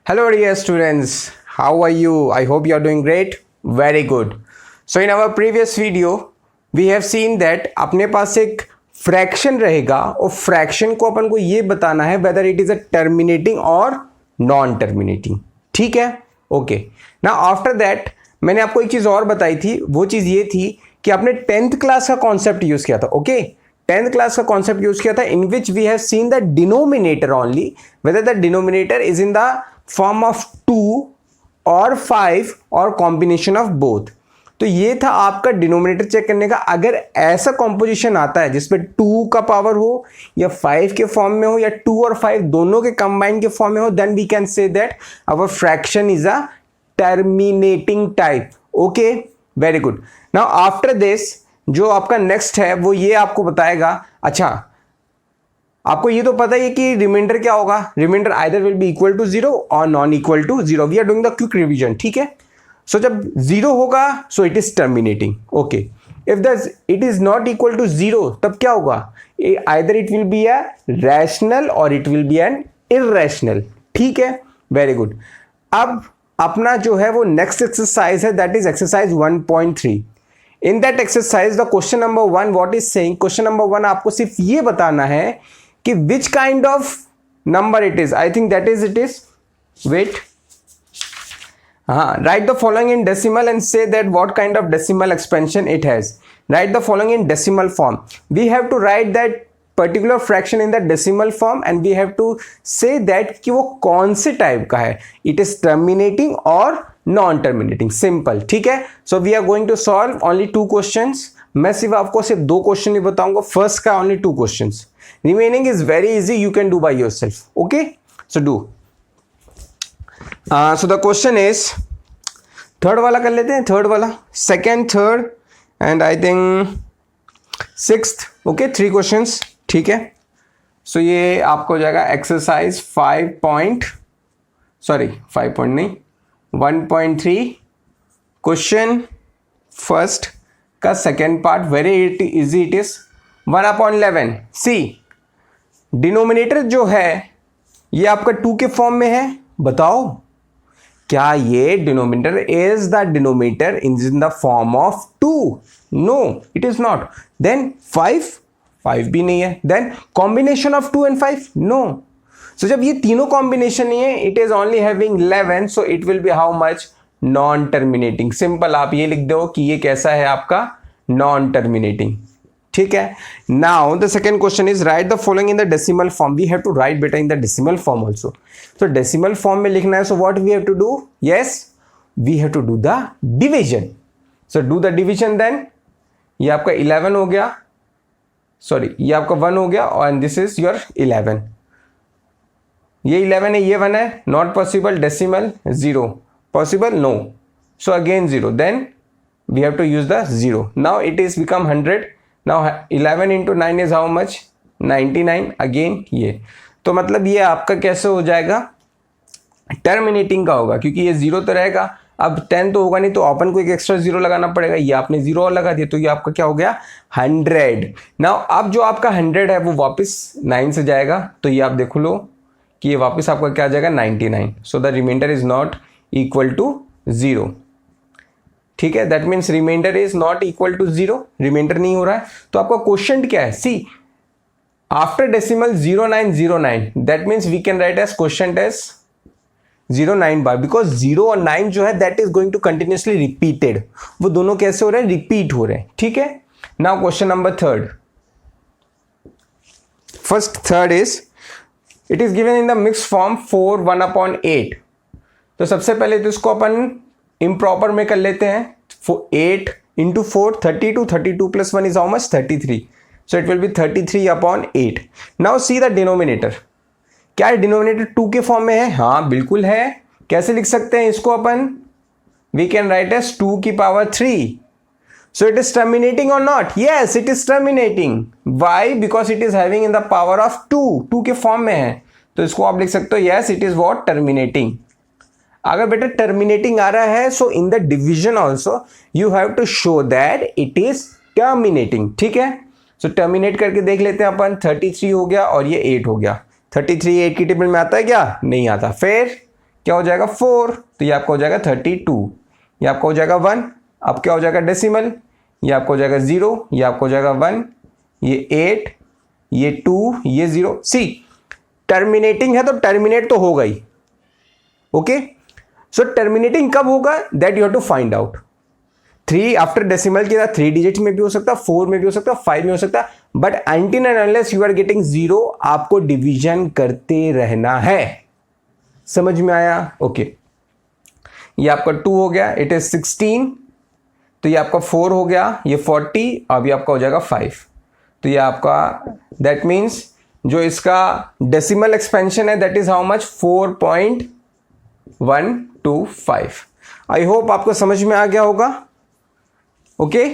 Hello dear students, how are you? I hope you are doing great. Very good. So in our previous video, we have seen that अपने पास एक fraction रहेगा और fraction को अपन को ये बताना है whether it is a terminating और नॉन टर्मिनेटिंग. ठीक है? ओके. नाउ आफ्टर दैट मैंने आपको एक चीज़ और बताई थी. वो चीज़ ये थी कि आपने 10th क्लास का कॉन्सेप्ट यूज़ किया था. ओके 10th क्लास का कॉन्सेप्ट यूज किया था in which we have seen the denominator only whether the denominator is in the form of 2 और 5 और कॉम्बिनेशन ऑफ बोथ. तो ये था आपका डिनोमिनेटर चेक करने का. अगर ऐसा कॉम्पोजिशन आता है जिसमें 2 का पावर हो या 5 के फॉर्म में हो या 2 और 5 दोनों के कंबाइन के फॉर्म में हो, then we can say that our fraction is a terminating type. Okay very good. Now after this जो आपका नेक्स्ट है वो ये आपको बताएगा. अच्छा आपको ये तो पता ही है कि रिमाइंडर क्या होगा. Reminder either will be equal to 0 और non equal to 0. We are doing the quick revision. ठीक है. सो जब 0 होगा so it is terminating. Okay if the it is not equal to 0 तब क्या होगा. Either it will be a rational और it will be an irrational. ठीक है वेरी गुड. अब अपना जो है वो नेक्स्ट एक्सरसाइज है that is exercise 1.3. In that exercise the question number 1 what is saying. Question number 1 आपको सिर्फ ये बताना है कि which kind of number it is. I think that is it is wait write the following in decimal and say that what kind of decimal expansion it has. Write the following in decimal form. We have to write that particular fraction in the decimal form and we have to say that कि वो कौन से type का है. It is terminating or non terminating. Simple. ठीक है. So we are going to solve only 2 questions. मैं सिर्फ आपको सिर्फ 2 क्वेश्चन ही बताऊंगा. फर्स्ट का only 2 questions. Remaining is very easy. You can do by yourself. Okay. So do. So the question is third वाला कर लेते हैं. थर्ड वाला second third and I think sixth. Okay 3 questions. ठीक है. सो ये आपको हो जाएगा एक्सरसाइज 1.3 क्वेश्चन फर्स्ट का second part. Very easy it is. 1/11. See denominator जो है ये आपका 2 के फॉर्म में है. बताओ क्या ये denominator is the denominator in the form of 2. No it is not. Then 5 भी नहीं है. Then combination of 2 and 5. No. So जब ये तीनों कॉम्बिनेशन नहीं है it is only having 11. So it will be how much. Non terminating. Simple आप ये लिख दो कि ये कैसा है आपका नॉन टर्मिनेटिंग. ठीक है. Now the second question is write the following in the decimal form. We have to write बेटा in the decimal form also. तो डेसिमल फॉर्म में लिखना है. So what we have to do. Yes we have to do the division. So do the division. Then ये आपका 11 हो गया. Sorry ये आपका 1 हो गया और दिस इज योर 11. ये 11 है ये 1 है. Not possible. Decimal 0 possible. No. So again 0. Then we have to use the 0. Now it is become 100. Now 11 into 9 is how much? 99. Again ये तो मतलब ये आपका कैसे हो जाएगा टर्मिनेटिंग का होगा क्योंकि ये 0 तो रहेगा. अब 10 तो होगा नहीं तो अपन को एक एक्स्ट्रा 0 लगाना पड़ेगा. ये आपने 0 और लगा दिया तो ये आपका क्या हो गया 100. नाउ अब जो आपका 100 है वो वापस 9 से जाएगा तो ये आप देख लो कि ये वापस आपका क्या आ जाएगा 99. So the reminder is not equal to 0. ठीक है. That means reminder is not equal to 0. Reminder नहीं हो रहा है तो आपका क्वेश्चन क्या है. See after decimal 0909 that means we can write as question as 09 bar because 0 और 9 जो है that is going to continuously repeated. वो दोनों कैसे हो रहे हैं रिपीट हो रहे हैं. ठीक है. Now question number third. First third is it is given in the mix form 4 1/8. तो सबसे पहले तो इसको अपन इम्प्रॉपर में कर लेते हैं. 8 into 4 32. 32 plus 1 is how much 33. So it will be 33/8. Now see the denominator. क्या डिनोमिनेटर 2 के फॉर्म में है. हाँ बिल्कुल है. कैसे लिख सकते हैं इसको अपन. We can write as 2 की power 3. So it is terminating or not. Yes it is terminating. Why? Because it is having in the power of 2. 2 के फॉर्म में है तो इसको आप लिख सकते हो yes it is what terminating. अगर बेटा टर्मिनेटिंग आ रहा है so in the division also you have to show that it is terminating. ठीक है. सो टर्मिनेट करके देख लेते हैं अपन. 33 हो गया और ये 8 हो गया. 33 8 की टेबल में आता है क्या. नहीं आता. फिर क्या हो जाएगा 4, तो ये आपका हो जाएगा 32, ये आपका हो जाएगा 1, अब क्या हो जाएगा डेसिमल, ये आपका हो जाएगा 0, ये आपका हो जाएगा 1, ये 8, ये 2, ये 0। सी टर्मिनेटिंग है तो टर्मिनेट तो होगा ही, ओके। सो टर्मिनेटिंग कब होगा, that you have to find out. 3 after decimal के साथ 3 डिजिट में भी हो सकता है, 4 में भी हो सकता है, 5 में हो सकता है, but until and unless you are getting 0 आपको डिवीजन करते रहना है। समझ में आया? ओके ये आपका 2 हो गया, इट इज 16, तो ये आपका 4 हो गया, ये 40, अब ये आपका हो जाएगा 5, तो ये आपका दैट मीन्स जो इसका डेसिमल एक्सपेंशन है that is how much 4.125। I hope आपको समझ में आ गया होगा। Okay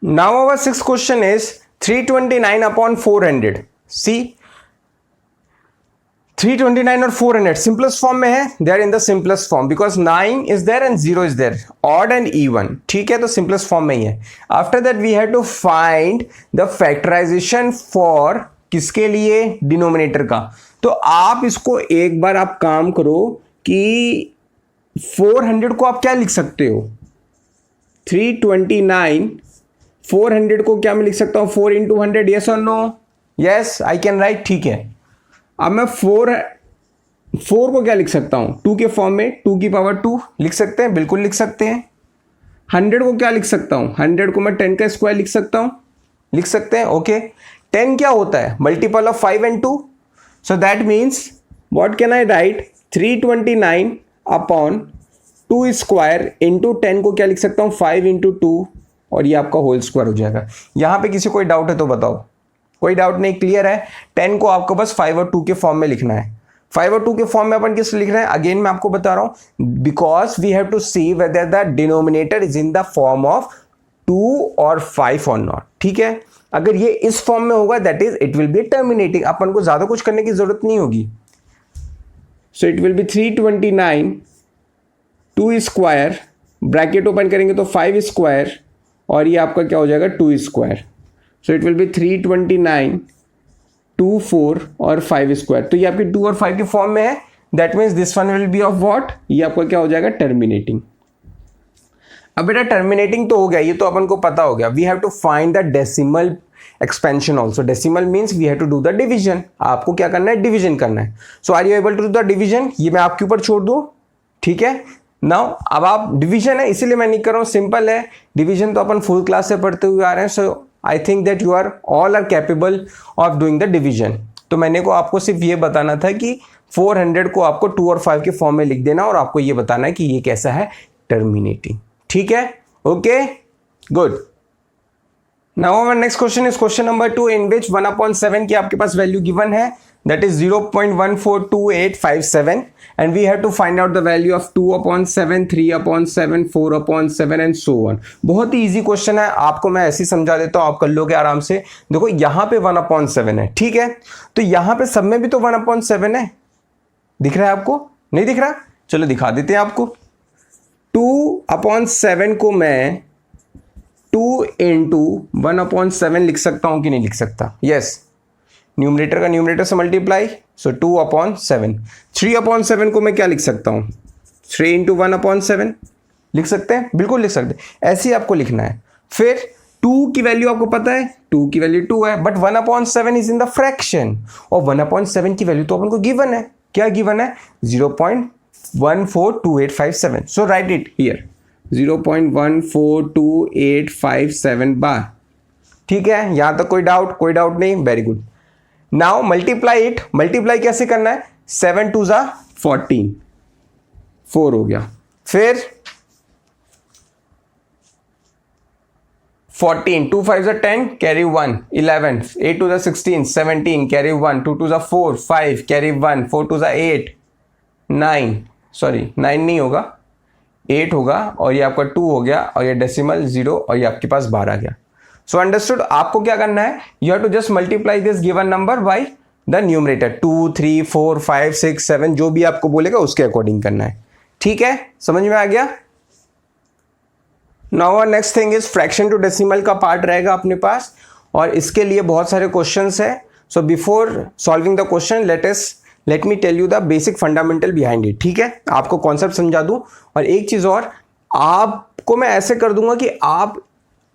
now our 6th question is 329 upon 400। See 329 और 400 सिंपलेस्ट फॉर्म में है, they are in the simplest form because 9 is there and 0 is there, odd and even, ठीक है, तो सिंपलेस्ट फॉर्म में ही है। After that we have to find the factorisation for किसके लिए, डिनोमिनेटर का। तो आप इसको एक बार आप काम करो कि 400 को आप क्या लिख सकते हो, 329 400 को क्या मैं लिख सकता हूं 4 into 100, यस और no? Yes I can write, ठीक है। अब मैं 4 को क्या लिख सकता हूं 2 के फॉर्म में, 2 की पावर 2 लिख सकते हैं, बिल्कुल लिख सकते हैं। 100 को क्या लिख सकता हूं, 100 को मैं 10 का स्क्वायर लिख सकता हूं, लिख सकते हैं, ओके। 10 क्या होता है, multiple of 5 and 2, so that means what can I right, 329 upon 2 square into 10 को क्या लिख सकता हूं 5 into 2, और ये आपका होल स्क्वायर हो जाएगा। यहां पे किसी कोई डाउट है तो बताओ? कोई डाउट नहीं, क्लियर है। 10 को आपको बस 5 और 2 के फॉर्म में लिखना है। 5 और 2 के फॉर्म में अपन किस लिख रहे हैं, अगेन मैं आपको बता रहा हूं, because we have to see whether the denominator is in the form of 2 और 5 और नॉट, ठीक है। अगर ये इस फॉर्म में होगा that is it will be terminating, अपन को ज्यादा कुछ करने की जरूरत नहीं होगी। So it will be 329 2 square, bracket open करेंगे तो 5 स्क्वायर, और ये आपका क्या हो जाएगा 2 square. So it will be 329 2 4 और 5 स्क्वायर, तो ये आपके 2 और 5 के फॉर्म में है, that means this one will be of what, ये आपका क्या हो जाएगा टर्मिनेटिंग। अब बेटा टर्मिनेटिंग तो हो गया, ये तो अपन को पता हो गया। We have to find the decimal expansion also. Decimal means we have to do the division, आपको क्या करना है डिवीजन करना है। So are you able to do the division, ये मैं आपके ऊपर छोड़ दूं, ठीक है। नाउ अब आप डिवीजन है इसीलिए मैं नहीं कर रहा हूं, सिंपल है डिवीजन, तो अपन फुल क्लास से पढ़ते हुए आ रहे हैं। So I think that you are all are capable of doing the division. तो मैंने को आपको सिर्फ ये बताना था कि 400 को आपको 2 और 5 के फॉर्म में लिख देना, और आपको ये बताना है कि ये कैसा है टर्मिनेटिंग, ठीक है। Okay good. Now our next question is question number 2 in which 1/7 की आपके पास वैल्यू गिवन है, that is 0.142857 and we have to find out the value of 2/7, 3/7, 4/7 and so on। बहुत ही इजी क्वेश्चन है, आपको मैं ऐसे ही समझा देता हूं, आप कर लोगे आराम से। देखो यहां पे 1/7 है, ठीक है, तो यहां पे सब में भी तो 1/7 है, दिख रहा है आपको? नहीं दिख रहा? चलो दिखा देते हैं आपको। 2/7 को मैं 2 into 1/7 लिख सकता हूं कि नहीं लिख सकता? यस, न्यूमरेटर का न्यूमरेटर से मल्टीप्लाई, सो 2/7। 3/7 को मैं क्या लिख सकता हूं 3 into 1/7 लिख सकते हैं, बिल्कुल लिख सकते हैं, ऐसे ही आपको लिखना है। फिर 2 की वैल्यू आपको पता है, 2 की वैल्यू 2 है, but 1/7 is in the fraction, और 1/7 की वैल्यू तो अपन को गिवन है, क्या गिवन है 0.142857। सो राइट इट हियर 0.142857 बार, ठीक है। यहां तक कोई डाउट? कोई डाउट नहीं, very good. Now multiply it, multiply कैसे करना है, 7 2 जा 14, 4 हो गया, फिर 14 2 5 जा 10 कैरी 1 11 8 2 जा 16 17 कैरी 1 2 2 जा 4 5 कैरी 1 4 2 जा 8 9 सॉरी 9 नहीं होगा 8 होगा, और ये आपका 2 हो गया, और ये डेसिमल 0, और ये आपके पास 12 आ गया। सो अंडरस्टूड, आपको क्या करना है, you have to just multiply this given number by the numerator, 2 3 4 5 6 7 जो भी आपको बोलेगा उसके अकॉर्डिंग करना है, ठीक है। समझ में आ गया? Now next thing is fraction to decimal का पार्ट रहेगा अपने पास, और इसके लिए बहुत सारे क्वेश्चंस है। So before solving the question let us let me tell you the basic fundamental behind it, ठीक है, आपको कॉन्सेप्ट समझा दूं। और एक चीज और, आपको मैं ऐसे कर दूंगा कि आप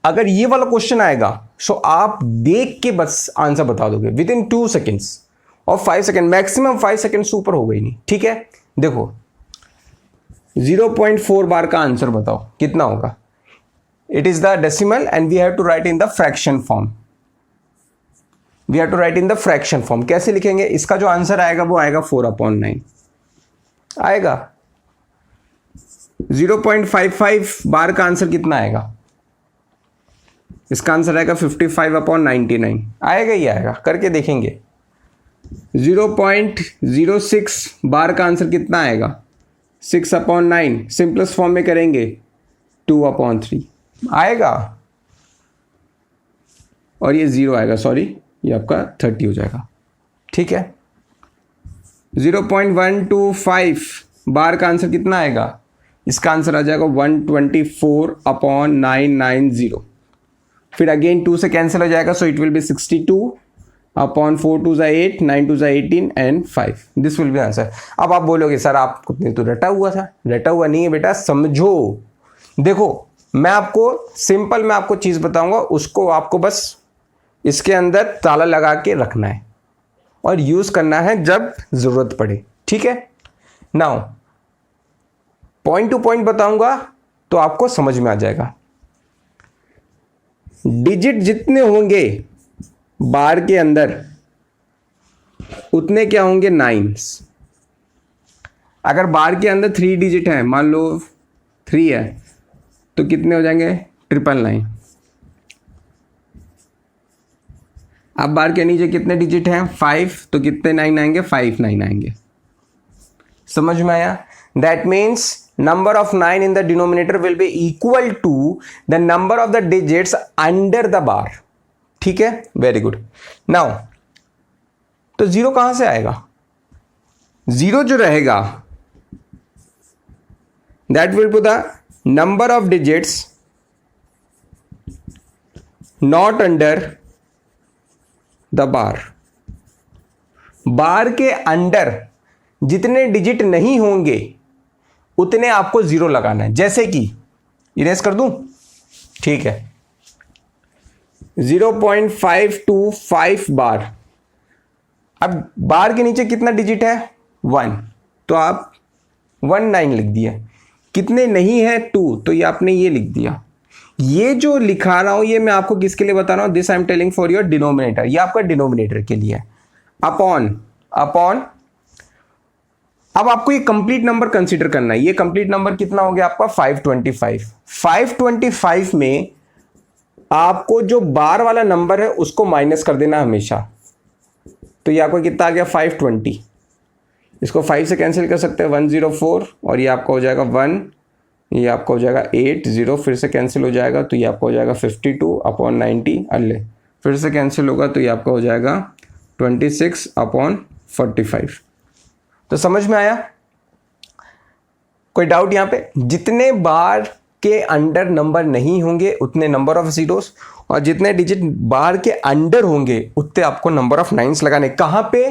अगर ये वाला क्वेश्चन आएगा सो आप देख के बस आंसर बता दोगे विद इन 2 सेकेंड्स और 5 सेकेंड, मैक्सिमम 5 सेकेंड से ऊपर हो गई नहीं, ठीक है। देखो 0.4 बार का आंसर बताओ कितना होगा। It is the decimal and we have to write in the fraction form, we have to write in the fraction form. कैसे लिखेंगे, इसका जो आंसर आएगा वो आएगा 4/9 आएगा। 0.55 बार का आंसर कितना आएगा, इसका आंसर आएगा 55/99 आएगा ही आएगा, करके देखेंगे। 0.06 बार का आंसर कितना आएगा, 6/9, सिंपलेस्ट फॉर्म में करेंगे 2/3 आएगा, और ये 0 आएगा, सॉरी ये आपका 30 हो जाएगा, ठीक है। 0.125 बार का आंसर कितना आएगा, इसका आंसर आ जाएगा 124/990। फिर अगेन 2 से कैंसिल हो जाएगा, सो इट विल बी 62/4 2 ज़ा 8 9 2 ज़ा 18 and 5, this will be answer. अब आप बोलोगे सर आपने तो रटा हुआ था, रटा हुआ नहीं है बेटा, समझो। देखो मैं आपको सिंपल मैं आपको चीज़ बताऊंगा, उसको आपको बस इसके अंदर ताला लगा के रखना है और यूज़ करना है जब ज़रूरत पड़े, ठीक है। नाउ पॉइंट टू पॉइंट बताऊंगा तो आपको समझ में आ जाएगा। डिजिट जितने होंगे बार के अंदर उतने क्या होंगे, 9s। अगर बार के अंदर 3 डिजिट है, मान लो 3 है, तो कितने हो जाएंगे, 999। अब बार के नीचे कितने डिजिट हैं, 5, तो कितने 9 आएंगे, 5 9 आएंगे। समझ में आया। That means number of 9 in the denominator will be equal to the number of the digits under the bar, ठीक है, वेरी गुड। नाउ तो 0 कहां से आएगा, 0 जो रहेगा that will be the number of digits not under the bar। बार के under जितने डिजिट नहीं होंगे उतने आपको 0 लगाना है। जैसे कि इरेज कर दूं, ठीक है, 0.525 बार। अब बार के नीचे कितना डिजिट है, 1, तो आप 19 लिख दिया। कितने नहीं है, 2, तो ये आपने ये लिख दिया। ये जो लिखा रहा हूं ये मैं आपको किसके लिए बता रहा हूं, this I am telling for your denominator, ये आपका डिनोमिनेटर के लिए है। अपॉन अब आपको ये कंप्लीट नंबर कंसीडर करना है। ये कंप्लीट नंबर कितना हो गया आपका, 525। 525 में आपको जो बार वाला नंबर है उसको माइनस कर देना हमेशा। तो ये आपको कितना आ गया, 520। इसको 5 से कैंसिल कर सकते हैं, 104, और ये आपका हो जाएगा 1, ये आपका हो जाएगा 8, 0 फिर से कैंसिल हो जाएगा, तो ये आपका हो जाएगा 52/90। अल्ले फिर से कैंसिल होगा, तो ये आपका हो जाएगा 26/45। तो समझ में आया, कोई डाउट यहां पे। जितने बार के अंडर नंबर नहीं होंगे उतने नंबर ऑफ जीरोस, और जितने डिजिट बार के अंडर होंगे उतने आपको नंबर ऑफ 9s लगाने। कहां पे,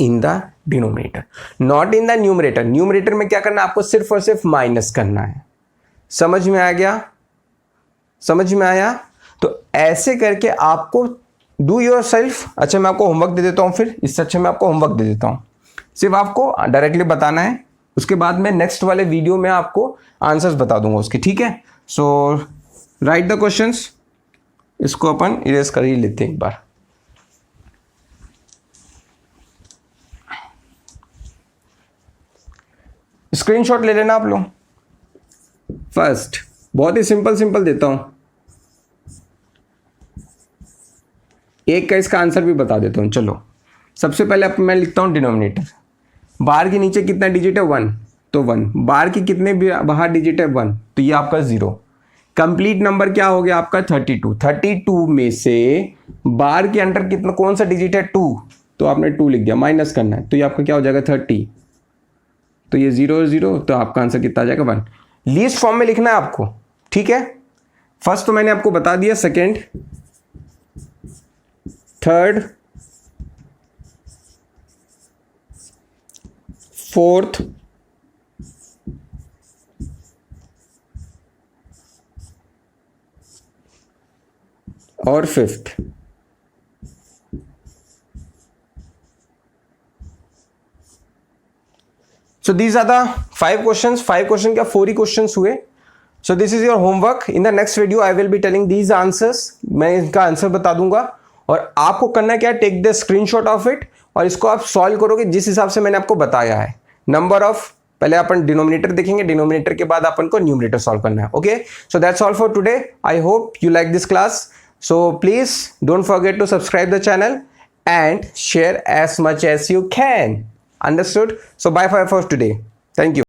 in the denominator, not in the numerator. Numerator में क्या करना है, आपको सिर्फ और सिर्फ माइनस करना है। समझ में आ गया, समझ में आया। तो ऐसे करके आपको डू योर सेल्फ। अच्छा मैं आपको होमवर्क दे देता हूँ, फिर इससे अच्छा मैं आपको होमवर्क दे देता हूँ, सिर्फ आपको डायरेक्टली बताना है। उसके बाद में नेक्स्ट वाले वीडियो में आपको आंसर्स बता दूंगा उसके, ठीक है। सो राइट द क्वेश्चंस, इसको अपन इरेज कर ही लेते हैं एक बार। स्क्रीनशॉट ले लेना आप लोग। फर्स्ट बहुत ही सिंपल देता हूं, एक का इसका आंसर भी बता देता हूं। चलो सबसे पहले अब मैं लिखता हूं डिनोमिनेटर। बार के नीचे कितना डिजिट है, 1, तो 1। बार के कितने बाहर डिजिट है, 1, तो ये आपका 0। कंप्लीट नंबर क्या हो गया आपका, 32। 32 में से बार के अंदर कितना, कौन सा डिजिट है, 2, तो आपने 2 लिख दिया, माइनस करना है, तो ये आपका क्या हो जाएगा 30। तो ये 0 0, तो आपका आंसर कितना आ जाएगा 1। लीस्ट फॉर्म में लिखना है आपको, ठीक है। फर्स्ट तो मैंने आपको बता दिया, सेकेंड, थर्ड, फोर्थ, और fifth. So these are the 5 questions. 5 question क्या 4 ही questions हुए. So this is your homework. In the next video I will be telling these answers. मैं इनका आंसर बता दूंगा और आपको करना क्या है, take the screenshot of it और इसको आप सॉल्व करोगे जिस हिसाब से मैंने आपको बताया है. नंबर ऑफ, पहले अपन डिनोमिनेटर देखेंगे, डिनोमिनेटर के बाद अपन को न्यूमरेटर सॉल्व करना है. Okay, so that's all for today. I hope you like this class. So please don't forget to subscribe the channel and share as much as you can. Understood? So bye for today. Thank you.